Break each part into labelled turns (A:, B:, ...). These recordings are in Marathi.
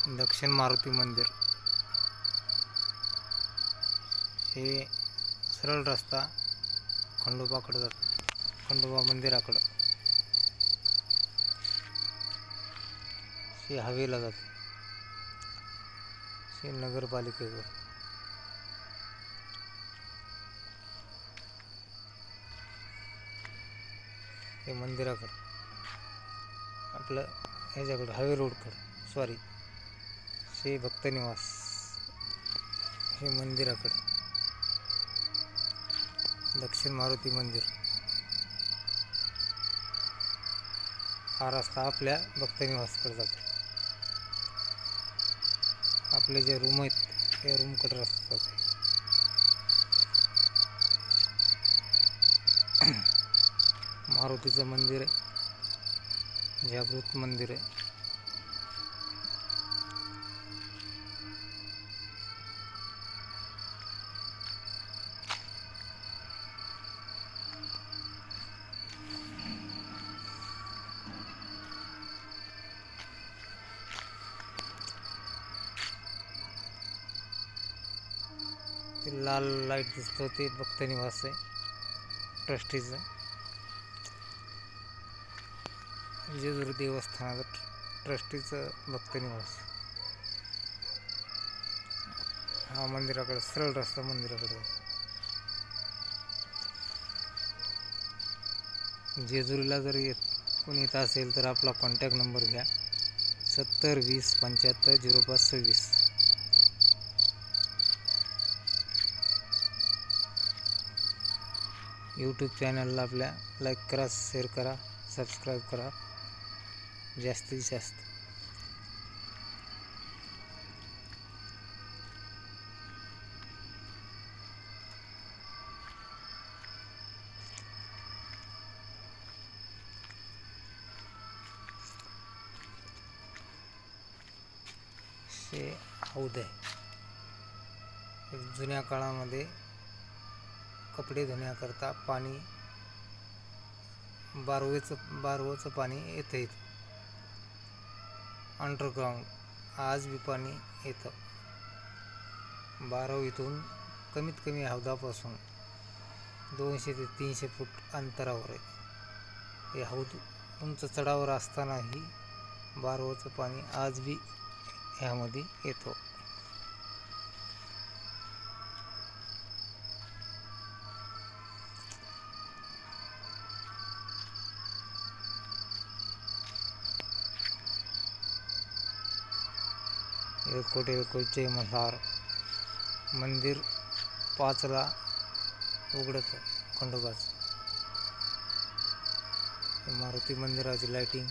A: दक्षिण मारुती मंदिर। हे सरळ रस्ता खंडोबाकडे जातो, खंडोबा मंदिराकडं। हे हवेला जाते, हे नगरपालिकेकडं। हे मंदिराकडं, आपलं ह्याच्याकडं हायवे रोडकडं, सॉरी, हे भक्तनिवास। हे मंदिराकडं, दक्षिण मारुती मंदिर। हा रस्ता आपल्या भक्तनिवासकडे जातो। आपले जे रूम आहेत त्या रूमकडे रस्ता जातो। मारुतीचं मंदिर आहे, जागृत मंदिर आहे। ते लाल लाईट दिसतो ते भक्तनिवास आहे, ट्रस्टीचं। जेजुरी देवस्थानाचं ट्रस्टीचं भक्तनिवास। हा मंदिराकडे सरळ रस्ता मंदिराकडे। जेजुरीला जर कोणी येत असेल तर आपला कॉन्टॅक्ट नंबर घ्या, 70 20 75 05 26। यूट्यूब चॅनलला आपल्या लाईक करा, शेअर करा, सबस्क्राईब करा जास्तीत जास्त। हे हौद आहे, जुन्या काळामध्ये कपडे धुण्याकरता पाणी बारवचं पाणी येतं इथं अंडरग्राऊंड। आज बी पाणी येतं। बारव इथून कमीत कमी हौदापासून 200 ते 300 फूट अंतरावर आहे। हे हौद उंच चढावर असतानाही बारवचं पाणी आज बी ह्यामध्ये येतो। कोटे मल्हार मंदिर 5ला उघडतं खंडोबाचं। मारुती मंदिराची लाईटिंग।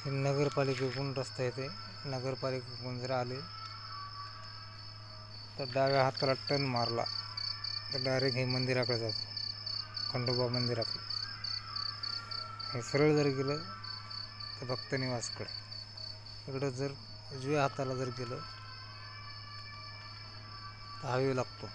A: हे नगरपालिकेकडून रस्ता येते। नगरपालिकेकडून जर आले तर डाव्या हाताला टर्न मारला तर डायरेक्ट हे मंदिराकडे जातो, खंडोबा मंदिराकडे। हे सरळ जर गेलं तर भक्तनिवासकडे। इकडं जर उजव्या हाताला जर गेलं तर हायवे लागतो।